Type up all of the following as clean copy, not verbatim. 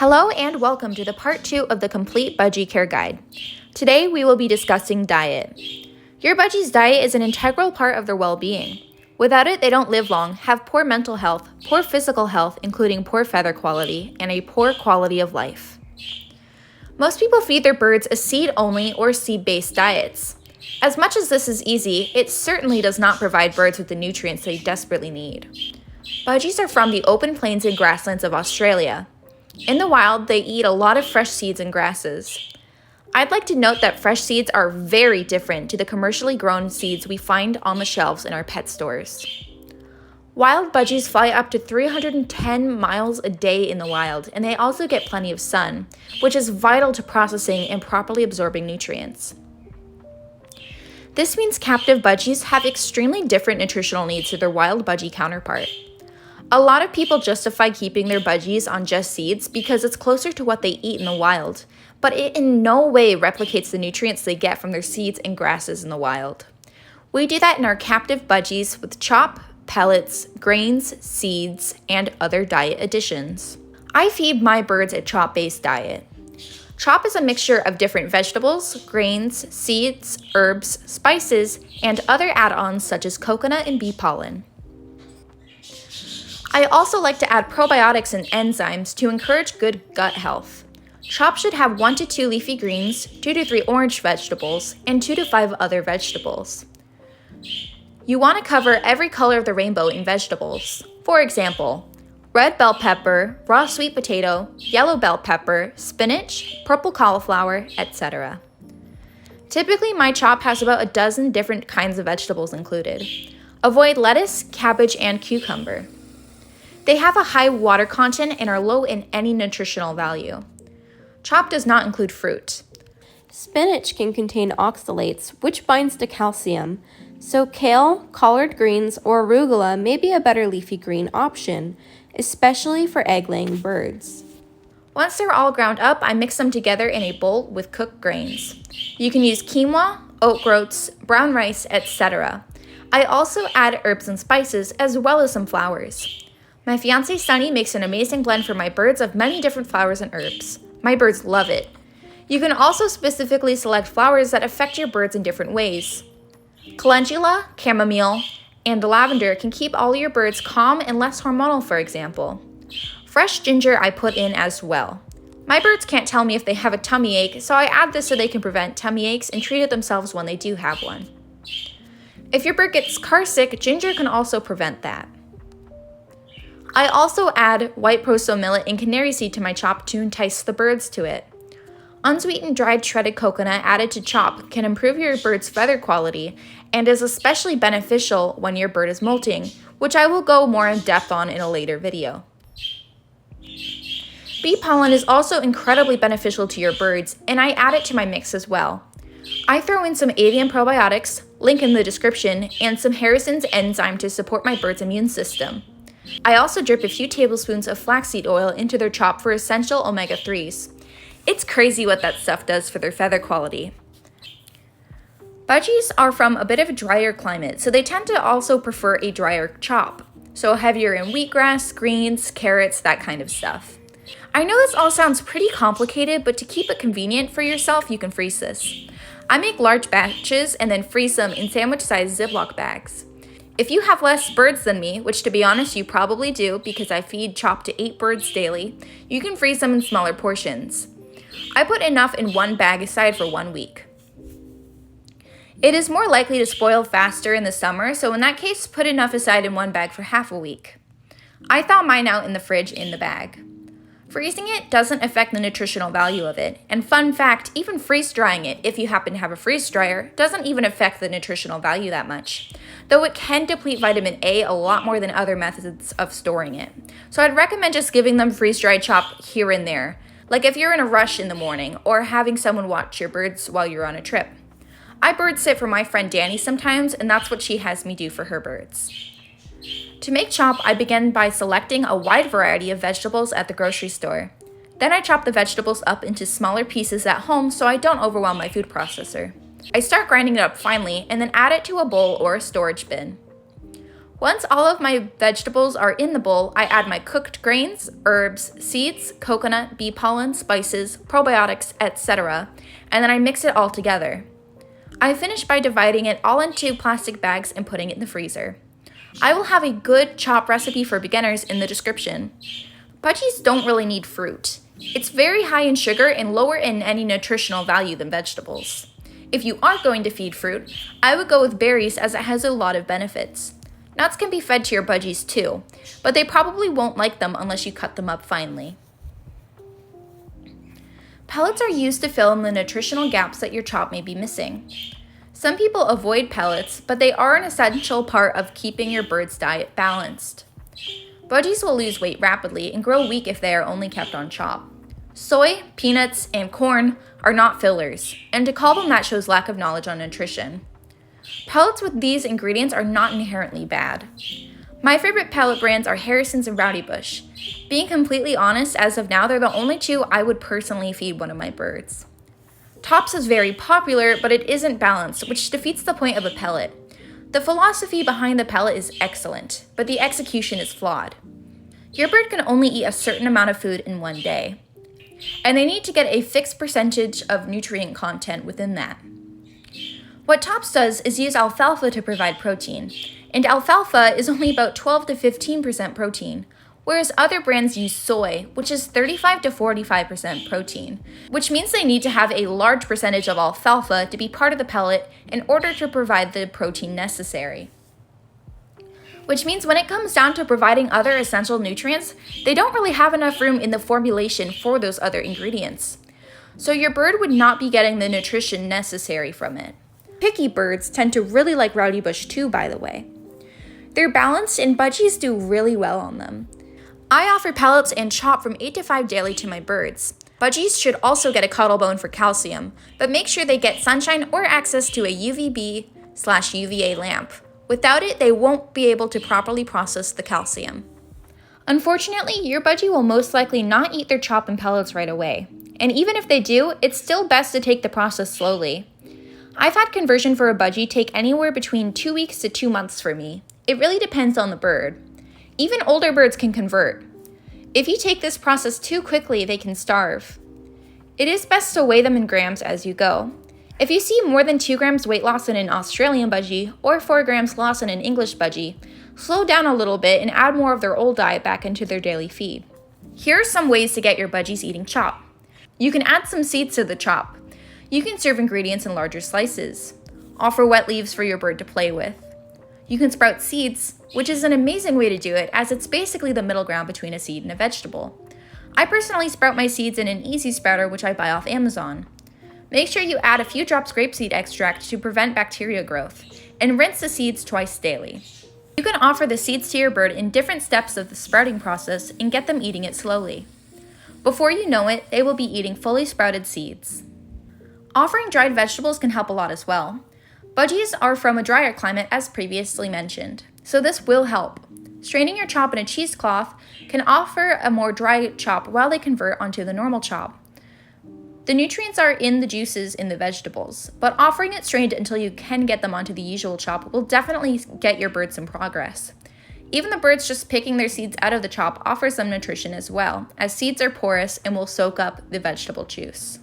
Hello and welcome to the part 2 of the Complete Budgie Care Guide. Today we will be discussing diet. Your budgie's diet is an integral part of their well-being. Without it, they don't live long, have poor mental health, poor physical health, including poor feather quality, and a poor quality of life. Most people feed their birds a seed-only or seed-based diets. As much as this is easy, it certainly does not provide birds with the nutrients they desperately need. Budgies are from the open plains and grasslands of Australia. In the wild, they eat a lot of fresh seeds and grasses. I'd like to note that fresh seeds are very different to the commercially grown seeds we find on the shelves in our pet stores. Wild budgies fly up to 310 miles a day in the wild, and they also get plenty of sun, which is vital to processing and properly absorbing nutrients. This means captive budgies have extremely different nutritional needs to their wild budgie counterpart. A lot of people justify keeping their budgies on just seeds because it's closer to what they eat in the wild, but it in no way replicates the nutrients they get from their seeds and grasses in the wild. We do that in our captive budgies with chop, pellets, grains, seeds, and other diet additions. I feed my birds a chop-based diet. Chop is a mixture of different vegetables, grains, seeds, herbs, spices, and other add-ons such as coconut and bee pollen. I also like to add probiotics and enzymes to encourage good gut health. Chop should have 1 to 2 leafy greens, 2 to 3 orange vegetables, and 2 to 5 other vegetables. You want to cover every color of the rainbow in vegetables. For example, red bell pepper, raw sweet potato, yellow bell pepper, spinach, purple cauliflower, etc. Typically, my chop has about a dozen different kinds of vegetables included. Avoid lettuce, cabbage, and cucumber. They have a high water content and are low in any nutritional value. Chop does not include fruit. Spinach can contain oxalates, which binds to calcium, so kale, collard greens, or arugula may be a better leafy green option, especially for egg-laying birds. Once they're all ground up, I mix them together in a bowl with cooked grains. You can use quinoa, oat groats, brown rice, etc. I also add herbs and spices as well as some flowers. My fiancée Sunny makes an amazing blend for my birds of many different flowers and herbs. My birds love it. You can also specifically select flowers that affect your birds in different ways. Calendula, chamomile, and lavender can keep all your birds calm and less hormonal, for example. Fresh ginger I put in as well. My birds can't tell me if they have a tummy ache, so I add this so they can prevent tummy aches and treat it themselves when they do have one. If your bird gets car sick, ginger can also prevent that. I also add white proso millet and canary seed to my chop to entice the birds to it. Unsweetened dried shredded coconut added to chop can improve your bird's feather quality and is especially beneficial when your bird is molting, which I will go more in depth on in a later video. Bee pollen is also incredibly beneficial to your birds, and I add it to my mix as well. I throw in some avian probiotics, link in the description, and some Harrison's enzyme to support my bird's immune system. I also drip a few tablespoons of flaxseed oil into their chop for essential omega-3s. It's crazy what that stuff does for their feather quality. Budgies are from a bit of a drier climate, so they tend to also prefer a drier chop, so heavier in wheatgrass, greens, carrots, that kind of stuff. I know this all sounds pretty complicated, but to keep it convenient for yourself, you can freeze this. I make large batches and then freeze them in sandwich-sized Ziploc bags. If you have less birds than me, which to be honest you probably do because I feed chop to 8 birds daily, you can freeze them in smaller portions. I put enough in one bag aside for 1 week. It is more likely to spoil faster in the summer, so in that case, put enough aside in one bag for half a week. I thaw mine out in the fridge in the bag. Freezing it doesn't affect the nutritional value of it, and fun fact, even freeze drying it, if you happen to have a freeze dryer, doesn't even affect the nutritional value that much, though it can deplete vitamin A a lot more than other methods of storing it. So I'd recommend just giving them freeze-dried chop here and there, like if you're in a rush in the morning, or having someone watch your birds while you're on a trip. I bird sit for my friend Danny sometimes, and that's what she has me do for her birds. To make chop, I begin by selecting a wide variety of vegetables at the grocery store. Then I chop the vegetables up into smaller pieces at home so I don't overwhelm my food processor. I start grinding it up finely and then add it to a bowl or a storage bin. Once all of my vegetables are in the bowl, I add my cooked grains, herbs, seeds, coconut, bee pollen, spices, probiotics, etc., and then I mix it all together. I finish by dividing it all into plastic bags and putting it in the freezer. I will have a good chop recipe for beginners in the description. Budgies don't really need fruit. It's very high in sugar and lower in any nutritional value than vegetables. If you are going to feed fruit, I would go with berries as it has a lot of benefits. Nuts can be fed to your budgies too, but they probably won't like them unless you cut them up finely. Pellets are used to fill in the nutritional gaps that your chop may be missing. Some people avoid pellets, but they are an essential part of keeping your bird's diet balanced. Budgies will lose weight rapidly and grow weak if they are only kept on chop. Soy, peanuts, and corn are not fillers, and to call them that shows lack of knowledge on nutrition. Pellets with these ingredients are not inherently bad. My favorite pellet brands are Harrison's and Rowdy Bush. Being completely honest, as of now, they're the only two I would personally feed one of my birds. Tops is very popular, but it isn't balanced, which defeats the point of a pellet. The philosophy behind the pellet is excellent, but the execution is flawed. Your bird can only eat a certain amount of food in one day, and they need to get a fixed percentage of nutrient content within that. What Tops does is use alfalfa to provide protein, and alfalfa is only about 12 to 15% protein, whereas other brands use soy, which is 35 to 45% protein, which means they need to have a large percentage of alfalfa to be part of the pellet in order to provide the protein necessary. Which means when it comes down to providing other essential nutrients, they don't really have enough room in the formulation for those other ingredients. So your bird would not be getting the nutrition necessary from it. Picky birds tend to really like Rowdy Bush too, by the way. They're balanced and budgies do really well on them. I offer pellets and chop from 8 to 5 daily to my birds. Budgies should also get a cuddle bone for calcium, but make sure they get sunshine or access to a UVB/UVA lamp. Without it, they won't be able to properly process the calcium. Unfortunately, your budgie will most likely not eat their chop and pellets right away. And even if they do, it's still best to take the process slowly. I've had conversion for a budgie take anywhere between 2 weeks to 2 months for me. It really depends on the bird. Even older birds can convert. If you take this process too quickly, they can starve. It is best to weigh them in grams as you go. If you see more than 2 grams weight loss in an Australian budgie or 4 grams loss in an English budgie, slow down a little bit and add more of their old diet back into their daily feed. Here are some ways to get your budgies eating chop. You can add some seeds to the chop. You can serve ingredients in larger slices. Offer wet leaves for your bird to play with. You can sprout seeds, which is an amazing way to do it as it's basically the middle ground between a seed and a vegetable. I personally sprout my seeds in an easy sprouter which I buy off Amazon. Make sure you add a few drops grapeseed extract to prevent bacteria growth, and rinse the seeds twice daily. You can offer the seeds to your bird in different steps of the sprouting process and get them eating it slowly. Before you know it, they will be eating fully sprouted seeds. Offering dried vegetables can help a lot as well. Budgies are from a drier climate as previously mentioned, so this will help. Straining your chop in a cheesecloth can offer a more dry chop while they convert onto the normal chop. The nutrients are in the juices in the vegetables, but offering it strained until you can get them onto the usual chop will definitely get your birds some progress. Even the birds just picking their seeds out of the chop offers some nutrition as well, as seeds are porous and will soak up the vegetable juice.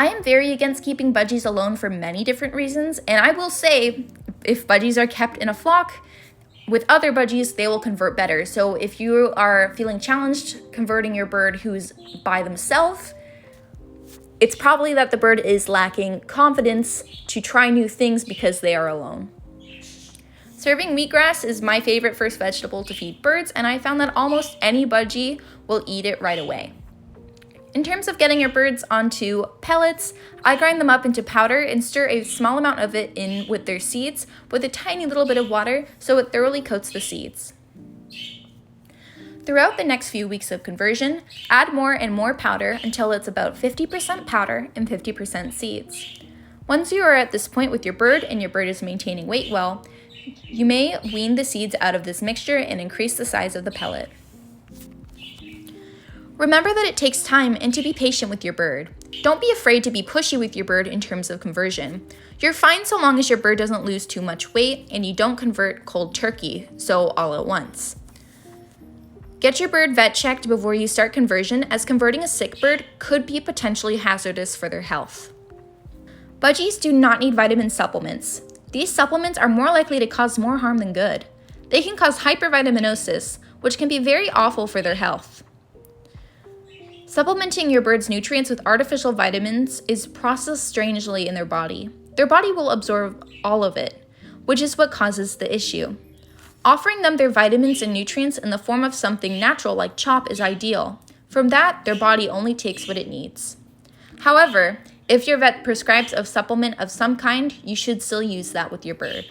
I am very against keeping budgies alone for many different reasons, and I will say, if budgies are kept in a flock with other budgies, they will convert better. So if you are feeling challenged converting your bird who's by themselves, it's probably that the bird is lacking confidence to try new things because they are alone. Serving wheatgrass is my favorite first vegetable to feed birds, and I found that almost any budgie will eat it right away. In terms of getting your birds onto pellets, I grind them up into powder and stir a small amount of it in with their seeds with a tiny little bit of water so it thoroughly coats the seeds. Throughout the next few weeks of conversion, add more and more powder until it's about 50% powder and 50% seeds. Once you are at this point with your bird and your bird is maintaining weight well, you may wean the seeds out of this mixture and increase the size of the pellet. Remember that it takes time and to be patient with your bird. Don't be afraid to be pushy with your bird in terms of conversion. You're fine so long as your bird doesn't lose too much weight and you don't convert cold turkey, so all at once. Get your bird vet checked before you start conversion, as converting a sick bird could be potentially hazardous for their health. Budgies do not need vitamin supplements. These supplements are more likely to cause more harm than good. They can cause hypervitaminosis, which can be very awful for their health. Supplementing your bird's nutrients with artificial vitamins is processed strangely in their body. Their body will absorb all of it, which is what causes the issue. Offering them their vitamins and nutrients in the form of something natural like chop is ideal. From that, their body only takes what it needs. However, if your vet prescribes a supplement of some kind, you should still use that with your bird.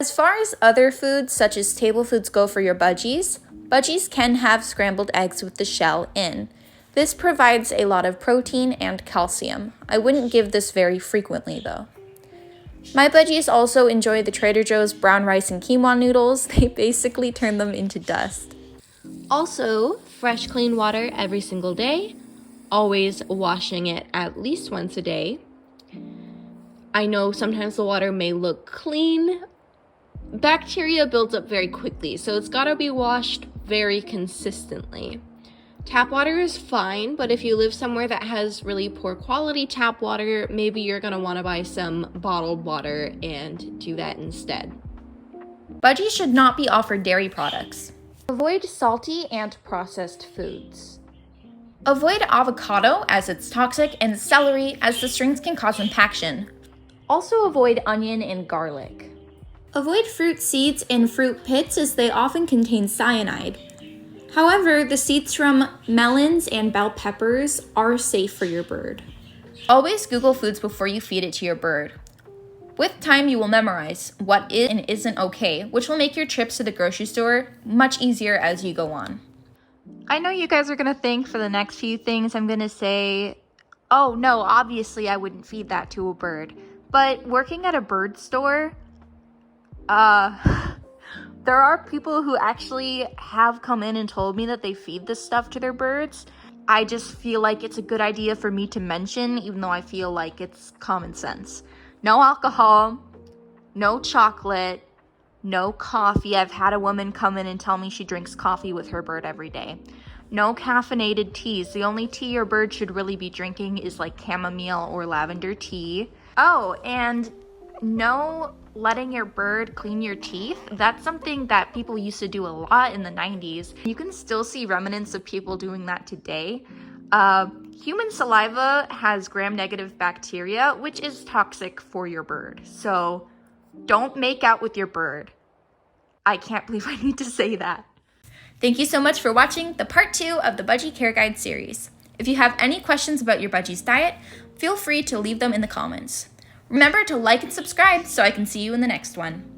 As far as other foods, such as table foods, go for your budgies, budgies can have scrambled eggs with the shell in. This provides a lot of protein and calcium. I wouldn't give this very frequently though. My budgies also enjoy the Trader Joe's brown rice and quinoa noodles. They basically turn them into dust. Also, fresh clean water every single day. Always washing it at least once a day. I know sometimes the water may look clean. Bacteria builds up very quickly, so it's gotta be washed very consistently. Tap water is fine, but if you live somewhere that has really poor quality tap water, maybe you're gonna wanna buy some bottled water and do that instead. Budgies should not be offered dairy products. Avoid salty and processed foods. Avoid avocado as it's toxic and celery as the strings can cause impaction. Also avoid onion and garlic. Avoid fruit seeds and fruit pits as they often contain cyanide. However, the seeds from melons and bell peppers are safe for your bird. Always Google foods before you feed it to your bird. With time, you will memorize what is and isn't okay, which will make your trips to the grocery store much easier as you go on. I know you guys are going to think for the next few things I'm going to say, oh no, obviously I wouldn't feed that to a bird. But working at a bird store, there are people who actually have come in and told me that they feed this stuff to their birds. I just feel like it's a good idea for me to mention, even though I feel like it's common sense. No alcohol, no chocolate, no coffee. I've had a woman come in and tell me she drinks coffee with her bird every day. No caffeinated teas. The only tea your bird should really be drinking is like chamomile or lavender tea. Oh, and no letting your bird clean your teeth. That's something that people used to do a lot in the 90s. You can still see remnants of people doing that today. Human saliva has gram-negative bacteria, which is toxic for your bird. So don't make out with your bird. I can't believe I need to say that. Thank you so much for watching the part 2 of the Budgie Care Guide series. If you have any questions about your budgie's diet, feel free to leave them in the comments. Remember to like and subscribe so I can see you in the next one.